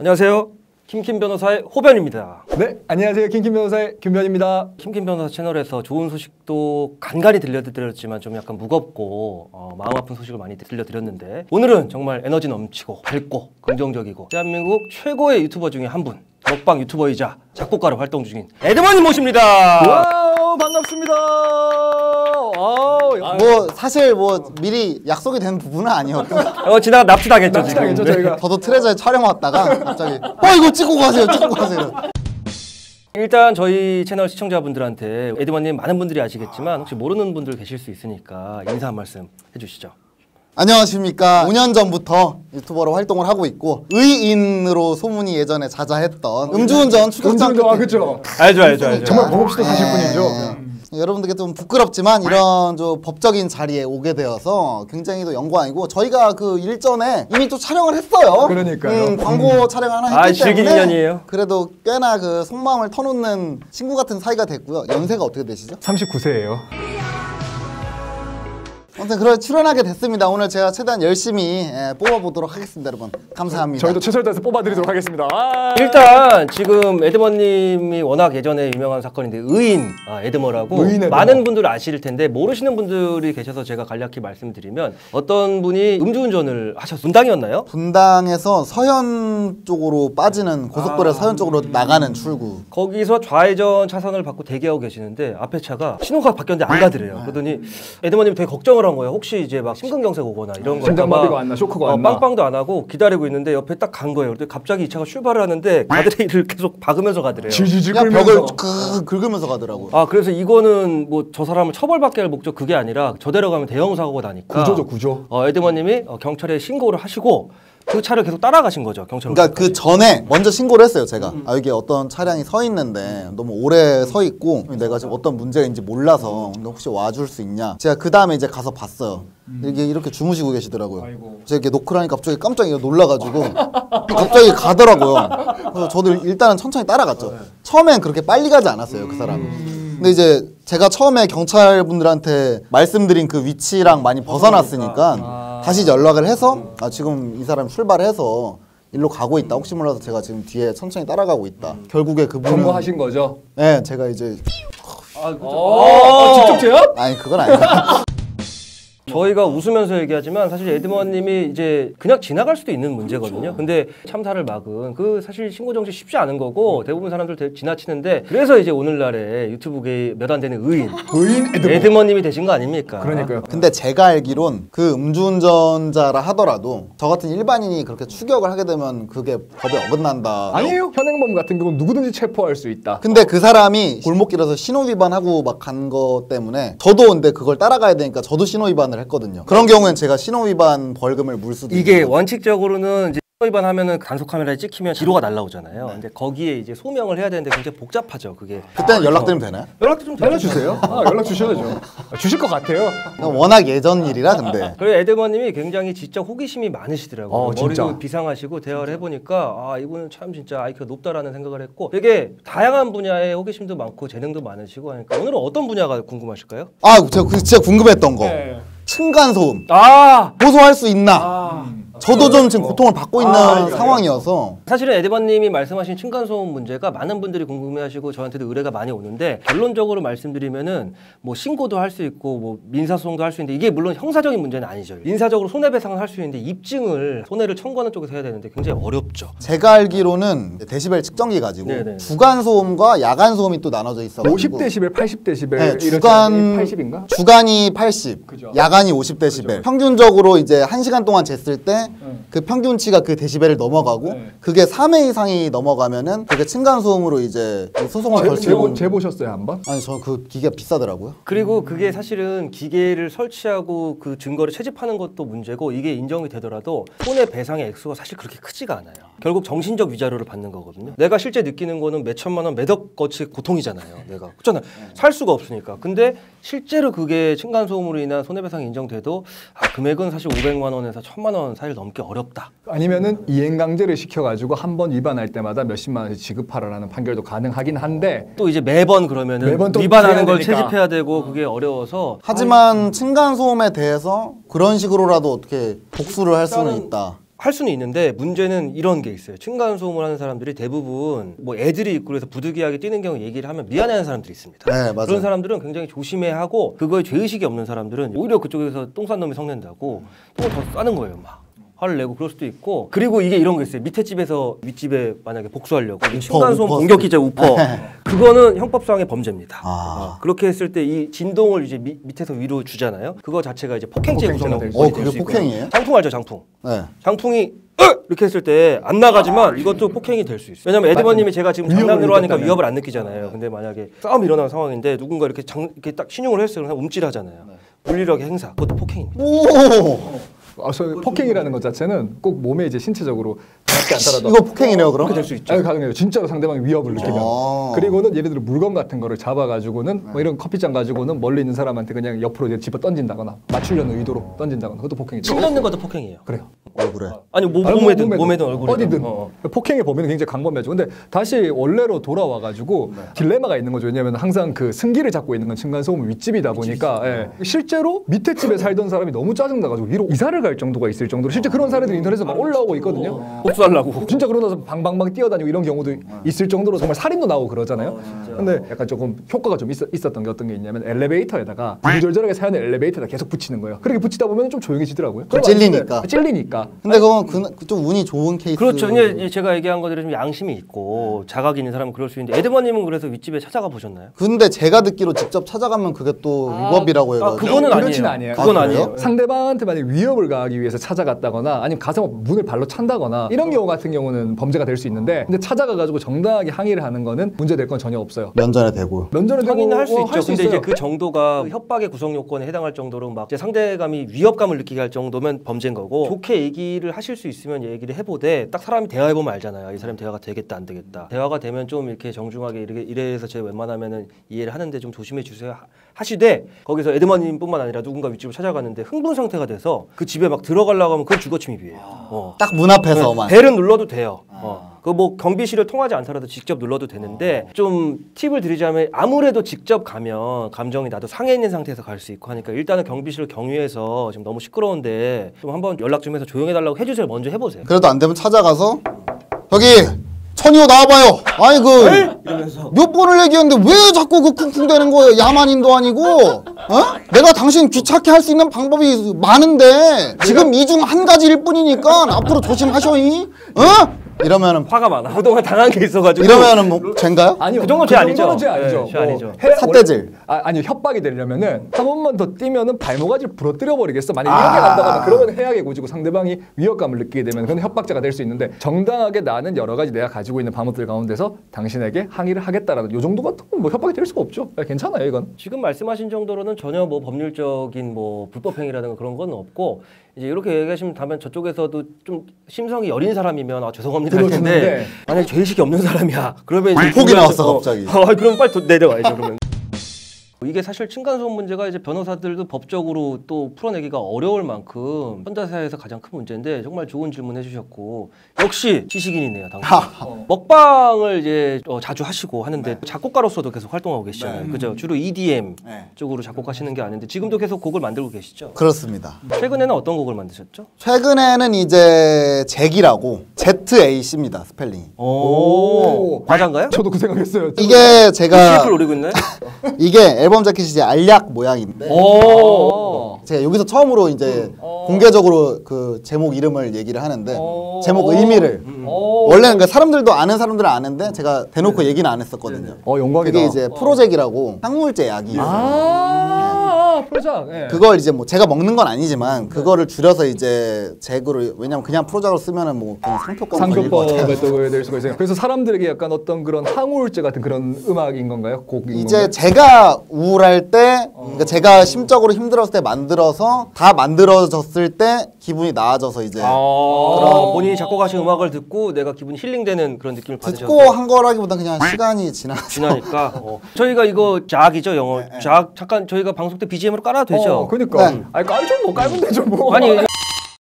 안녕하세요. 킴킴 변호사의 호변입니다. 네, 안녕하세요. 킴킴 변호사의 김변입니다. 킴킴 변호사 채널에서 좋은 소식도 간간히 들려드렸지만 좀 약간 무겁고 마음 아픈 소식을 많이 들려드렸는데 오늘은 정말 에너지 넘치고 밝고 긍정적이고 대한민국 최고의 유튜버 중에 한 분, 먹방 유튜버이자 작곡가로 활동 중인 에드머님 모십니다. 와우, 반갑습니다. 뭐 사실 뭐 미리 약속이 된 부분은 아니었고 지나가 납치당했죠 지금. 납치당했죠, 저희가. 저도 트레저에 촬영 왔다가 갑자기 이거 찍고 가세요. 일단 저희 채널 시청자분들한테 에드머님 많은 분들이 아시겠지만 혹시 모르는 분들 계실 수 있으니까 인사 한 말씀 해주시죠. 안녕하십니까. 5년 전부터 유튜버로 활동을 하고 있고 의인으로 소문이 예전에 자자했던 음주운전 추격장 그렇죠. 알죠. 정말 몹시도 사실 분이죠. 여러분들께 좀 부끄럽지만 이런 좀 법적인 자리에 오게 되어서 굉장히 또 영광이고 저희가 그 일전에 이미 또 촬영을 했어요. 그러니까요. 광고 촬영 하나 했기 즐긴 때문에 인연이에요. 그래도 꽤나 그 속마음을 터놓는 친구 같은 사이가 됐고요. 연세가 어떻게 되시죠? 39세예요. 아무튼 그래 출연하게 됐습니다. 오늘 제가 최대한 열심히 뽑아보도록 하겠습니다, 여러분. 감사합니다. 저희도 최선을 다해서 뽑아드리도록 하겠습니다. 일단 지금 에드머님이 워낙 예전에 유명한 사건인데 의인 에드머라고 의인 에드머. 많은 분들 아실 텐데 모르시는 분들이 계셔서 제가 간략히 말씀드리면 어떤 분이 음주운전을 하셨어요. 분당이었나요? 분당에서 서현 쪽으로 빠지는 고속도로 서현 쪽으로 나가는 출구. 거기서 좌회전 차선을 받고 대기하고 계시는데 앞에 차가 신호가 바뀌었는데 안 가더래요. 그러더니 에드머님이 되게 걱정을 한 거예요. 혹시 이제 막 심근경색 오거나 이런 거 심장마비가 왔나 쇼크가 왔나 빵빵도 안 하고 기다리고 있는데 옆에 딱 간 거예요. 근데 갑자기 이 차가 출발을 하는데 가드레일을 계속 박으면서 가더래요. 질질질 그냥 끌면서 벽을 긁으면서 가더라고요. 그래서 이거는 뭐 저 사람을 처벌받게 할 목적 그게 아니라 저대로 가면 대형 사고가 나니까 구조죠, 구조. 에드머님이 경찰에 신고를 하시고 그 차를 계속 따라가신 거죠, 경찰. 그러니까 그 전에 먼저 신고를 했어요, 제가. 여기 어떤 차량이 서 있는데 너무 오래 서 있고 내가 지금 어떤 문제인지 몰라서 너 혹시 와줄 수 있냐. 제가 그 다음에 이제 가서 봤어요. 이렇게 주무시고 계시더라고요. 제가 이렇게 노크를 하니까 갑자기 깜짝 놀라가지고 갑자기 가더라고요. 그래서 저도 일단은 천천히 따라갔죠. 처음엔 그렇게 빨리 가지 않았어요, 그 사람이. 근데 이제 제가 처음에 경찰분들한테 말씀드린 그 위치랑 많이 벗어났으니까 다시 연락을 해서 지금 이 사람 출발해서 일로 가고 있다. 혹시 몰라서 제가 지금 뒤에 천천히 따라가고 있다. 결국에 그분은 검거하신 거죠? 네, 제가 이제 직접 제압? 아니 그건 아니고 저희가 웃으면서 얘기하지만 사실 에드머님이 이제 그냥 지나갈 수도 있는 문제거든요. 근데 참사를 막은 그 사실 신고 정신 쉽지 않은 거고 대부분 사람들 지나치는데 그래서 이제 오늘날에 유튜브계에 몇 안 되는 의인 에드머님이 되신 거 아닙니까? 그러니까요. 근데 제가 알기론 그 음주운전자라 하더라도 저 같은 일반인이 그렇게 추격을 하게 되면 그게 법에 어긋난다. 아니에요. 현행범 같은 경우는 누구든지 체포할 수 있다. 근데 그 사람이 골목길에서 신호 위반하고 막 간 거 때문에 저도 근데 그걸 따라가야 되니까 저도 신호 위반을 했거든요. 그런 경우엔 제가 신호 위반 벌금을 물 수도 이게 있고. 원칙적으로는 이제 위반하면은 단속 카메라에 찍히면 기로가 날라오잖아요. 근데 거기에 이제 소명을 해야 되는데 굉장히 복잡하죠. 그게. 그때는 연락드리면 되나요? 연락도 좀 연락 주세요. 연락 주셔야죠. 주실 것 같아요. 워낙 예전 일이라 근데. 그리고 에드머님이 굉장히 지적 호기심이 많으시더라고요. 진짜. 머리도 비상하시고 대화를 해보니까 이분은 참 진짜 IQ가 높다라는 생각을 했고 되게 다양한 분야에 호기심도 많고 재능도 많으시고 하니까 오늘은 어떤 분야가 궁금하실까요? 제가 진짜 궁금했던 거. 네. 층간소음. 고소할 수 있나? 저도 좀 지금 고통을 받고 있는 상황이어서. 사실은 에드머님이 말씀하신 층간소음 문제가 많은 분들이 궁금해하시고 저한테도 의뢰가 많이 오는데 결론적으로 말씀드리면은 뭐 신고도 할 수 있고 뭐 민사소송도 할 수 있는데 이게 물론 형사적인 문제는 아니죠. 민사적으로 손해배상을 할 수 있는데 입증을 손해를 청구하는 쪽에서 해야 되는데 굉장히 어렵죠. 제가 알기로는 데시벨 측정기 가지고 네네. 주간 소음과 야간 소음이 또 나눠져 있어. 50데시벨, 80데시벨 네, 이렇게 80인가? 주간이 80, 그죠. 야간이 50데시벨. 그죠. 평균적으로 이제 1시간 동안 쟀을 때 그 평균치가 그 데시벨을 넘어가고 그게 3회 이상이 넘어가면은 그게 층간소음으로 이제 소송을 걸 수 있는. 재보셨어요 한번? 아니 저 그 기계가 비싸더라고요. 그리고 그게 사실은 기계를 설치하고 그 증거를 채집하는 것도 문제고 이게 인정이 되더라도 손해배상의 액수가 사실 그렇게 크지가 않아요. 결국 정신적 위자료를 받는 거거든요. 내가 실제 느끼는 거는 몇 천만 원, 몇억 거치 고통이잖아요. 내가 그렇잖아요. 살 수가 없으니까. 근데 실제로 그게 층간소음으로 인한 손해배상이 인정돼도 금액은 사실 500만 원에서 1000만 원 사이를 넘기 어렵다. 아니면은 이행강제를 시켜가지고 한 번 위반할 때마다 몇십만 원씩 지급하라는 판결도 가능하긴 한데 또 이제 매번 그러면은 매번 또 위반하는 걸 되니까. 채집해야 되고 그게 어려워서 하지만 층간소음에 대해서 그런 식으로라도 어떻게 복수를 할 수는 있다. 할 수는 있는데 문제는 이런 게 있어요. 층간소음을 하는 사람들이 대부분 뭐 애들이 있고 그래서 부득이하게 뛰는 경우 얘기를 하면 미안해하는 사람들이 있습니다. 네, 맞아요. 그런 사람들은 굉장히 조심해야 하고 그거에 죄의식이 없는 사람들은 오히려 그쪽에서 똥 싼 놈이 성낸다고 똥을 더 싸는 거예요. 막 화를 내고 그럴 수도 있고 그리고 이게 이런 거 있어요. 밑에 집에서 윗집에 만약에 복수하려고 층간소음 공격 기제 우퍼 그거는 형법상의 범죄입니다. 그렇게 했을 때 이 진동을 이제 밑에서 위로 주잖아요. 그거 자체가 이제 폭행죄 구성이 될 수 그게 있고요. 폭행이에요? 장풍 알죠, 장풍. 네. 장풍이 이렇게 했을 때 안 나가지만 이것도 폭행이 될 수 있어요. 왜냐면 에드머님이 제가 지금 장난으로 하니까 위협을 안 느끼잖아요. 근데 만약에 싸움이 일어난 상황인데 누군가 이렇게 딱 신용을 했어요. 그냥 움찔하잖아요. 물리력의 행사, 그것도 폭행입니다. 오. 폭행이라는 것 자체는 꼭 몸에 이제 신체적으로 닿지 않더라도 이거 폭행이네요, 그럼? 그렇게 될 수 있죠. 가능해요. 진짜로 상대방이 위협을 느끼면. 그리고는 예를 들어 물건 같은 거를 잡아가지고는 뭐 이런 커피잔 가지고는 멀리 있는 사람한테 그냥 옆으로 이제 집어 던진다거나 맞추려는 의도로 던진다거나 그것도 폭행이죠. 침 넣는 것도 폭행이에요. 그래요. 얼굴에. 아니 몸에든 얼굴에든 어디든 폭행의 범위는 굉장히 광범위하죠. 근데 다시 원래로 돌아와가지고 딜레마가 있는 거죠. 왜냐하면 항상 그 승기를 잡고 있는 건 층간소음 윗집이다 보니까 실제로 밑에 집에 살던 사람이 너무 짜증나가지고 위로 이사를 갈 정도가 있을 정도로 실제 그런 사례들이 인터넷에서 막 올라오고 있거든요. 복수하려고. 진짜 그러나서 방방방 뛰어다니고 이런 경우도 있을 정도로 정말 살인도 나오고 그러잖아요. 근데 약간 조금 효과가 좀 있었던 게 어떤 게 있냐면 엘리베이터에다가 구구절절하게 사연을 엘리베이터에다 계속 붙이는 거예요. 그렇게 붙이다 보면 좀 조용해지더라고요. 찔리니까. 근데 그건 좀 운이 좋은 케이스. 그렇죠. 이제 제가 얘기한 것들이 좀 양심이 있고 자각이 있는 사람은 그럴 수 있는데 에드머님은 그래서 윗집에 찾아가 보셨나요? 근데 제가 듣기로 직접 찾아가면 그게 또 위법이라고 해가지고. 그거는 그렇진 아니에요. 아니에요. 그건 아, 아니에요. 그래요? 상대방한테 만약 위협을 가하기 위해서 찾아갔다거나 아니면 가서 문을 발로 찬다거나 이런 경우 같은 경우는 범죄가 될 수 있는데 근데 찾아가가지고 정당하게 항의를 하는 거는 문제될 건 전혀 없어요. 면전에 대고. 면전에 대고 확인을 할 수 있죠. 할 수 근데 있어요. 이제 그 정도가 협박의 구성 요건에 해당할 정도로 막 이제 상대감이 위협감을 느끼게 할 정도면 범죄인 거고 좋게 얘기를 하실 수 있으면 얘기를 해보되 딱 사람이 대화해 보면 알잖아요. 이 사람 대화가 되겠다 안 되겠다. 대화가 되면 좀 이렇게 정중하게 이래서 제가 웬만하면은 이해를 하는데 좀 조심해 주세요 하시되 거기서 에드머님뿐만 아니라 누군가 윗집을 찾아가는데 흥분 상태가 돼서 그 집에 막 들어가려고 하면 그건 주거 침입이에요. 딱 문 앞에서만. 벨은 눌러도 돼요. 그 뭐 경비실을 통하지 않더라도 직접 눌러도 되는데 좀 팁을 드리자면 아무래도 직접 가면 감정이 나도 상해 있는 상태에서 갈 수 있고 하니까 일단은 경비실을 경유해서 지금 너무 시끄러운데 좀 한번 연락 좀 해서 조용해달라고 해주세요. 먼저 해보세요. 그래도 안 되면 찾아가서 여기 천이호 나와봐요. 아니 몇 번을 얘기했는데 왜 자꾸 그 쿵쿵대는 거예요? 야만인도 아니고. 내가 당신 귀찮게 할 수 있는 방법이 많은데 지금 이 중 한 가지일 뿐이니까 앞으로 조심하셔이. 이러면은 화가 많아. 그동안 당한 게 있어가지고. 이러면은 뭐 죄인가요? 아니요. 그 정도는 죄 아니죠. 정도는 죄 아니죠. 네, 죄 아니죠. 삿대질. 아니요. 협박이 되려면은 한 번만 더 뛰면은 발목아지를 부러뜨려 버리겠어. 만약 이렇게 간다거나 그러면 해악의 고지고 상대방이 위협감을 느끼게 되면 그건 협박죄가 될 수 있는데 정당하게 나는 여러 가지 내가 가지고 있는 방법들 가운데서 당신에게 항의를 하겠다라는 요 정도 같은 건 뭐 협박이 될 수가 없죠. 괜찮아요, 이건. 지금 말씀하신 정도로는 전혀 뭐 법률적인 뭐 불법행위라든가 그런 건 없고 이제 이렇게 얘기하시면 다면 저쪽에서도 좀 심성이 여린 사람이면 죄송합니다 할 텐데 만약에 죄의식이 없는 사람이야 그러면 이제 폭이 나왔어 갑자기. 그럼 빨리 내려와야죠 그러면. 이게 사실 층간소음 문제가 이제 변호사들도 법적으로 또 풀어내기가 어려울 만큼 현대사회에서 가장 큰 문제인데 정말 좋은 질문 해주셨고 역시 지식인이네요 당신. 먹방을 이제 자주 하시고 하는데 작곡가로서도 계속 활동하고 계시잖아요. 그죠? 주로 EDM 쪽으로 작곡하시는 게 아닌데 지금도 계속 곡을 만들고 계시죠? 그렇습니다. 최근에는 어떤 곡을 만드셨죠? 최근에는 이제 잭이라고 ZAC입니다 스펠링이. 오, 과자인가요? 저도 그 생각했어요. 이게 제가 CF를 노리고 있나요? 이게 앨범 자켓이 이제 알약 모양인데 제가 여기서 처음으로 이제 공개적으로 그 제목 이름을 얘기를 하는데 제목 의미를 원래는 그러니까 사람들도 아는 사람들은 아는데 제가 대놓고 얘기는 안 했었거든요. 영광이다. 그게 이제 프로젝이라고 항물제 약이에요. 프로작. 그걸 이제 뭐 제가 먹는 건 아니지만 그거를 줄여서 이제 잭으로 왜냐면 그냥 프로작으로 쓰면은 뭐 그냥 상표권 걸릴 것 같아요. 상표법에 될 수가 있어요. 그래서 사람들에게 약간 어떤 그런 항우울제 같은 그런 음악인 건가요? 곡인 이제 건가요? 제가 우울할 때 그러니까 제가 심적으로 힘들었을 때 만들어서 다 만들어졌을 때 기분이 나아져서 이제 그럼 본인이 작곡하신 음악을 듣고 내가 기분이 힐링되는 그런 느낌을 받으셔서 듣고 한 거라기보다 그냥 시간이 지나니까 저희가 이거 작이죠 영어 작 잠깐 저희가 방송 때 BGM으로 깔아도 되죠? 그러니까. 네. 아니 깔죠 뭐 깔면 되죠 뭐. 아니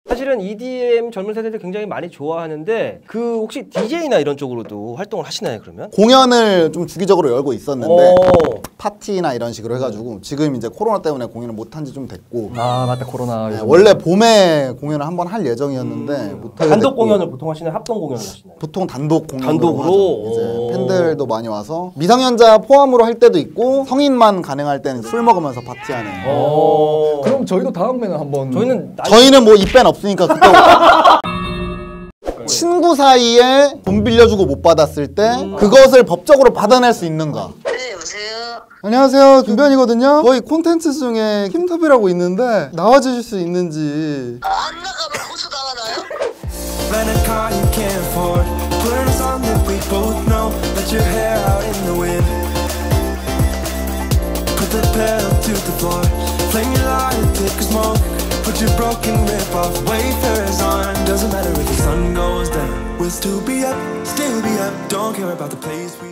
사실은 사실은 EDM 젊은 세대들 굉장히 많이 좋아하는데 그 혹시 DJ나 이런 쪽으로도 활동을 하시나요 그러면? 공연을 좀 주기적으로 열고 있었는데 오. 파티나 이런 식으로 해가지고 지금 이제 코로나 때문에 공연을 못한 지 좀 됐고 아 맞다 코로나. 네, 원래 봄에 공연을 한번 할 예정이었는데 못하게 단독 됐고, 공연을 보통 하시나요? 합동 공연을 하시나요? 보통 단독 공연으로 단독으로? 하죠. 이제 오. 팬들도 많이 와서 미성년자 포함으로 할 때도 있고 성인만 가능할 때는 술 먹으면서 파티하는. 오. 그럼 저희도 다음에는 한번 저희는 뭐 입밴 없으니까 그때 친구 사이에 돈 빌려주고 못 받았을 때 그것을 법적으로 받아낼 수 있는가? 네, 여보세요? 안녕하세요, 김변이거든요. 저희 콘텐츠 중에 킴톱이라고 있는데 나와주실 수 있는지. 안 나가면 고소 당하나요? Rent a car you can't afford. Put on a song that we both know. Let your hair out in the wind. Put the pedal to the floor. Flame your light, take a smoke. Put your broken rip off. Wafers on. Doesn't matter if the sun goes down. We'll still be up, still be up. Don't care about the place we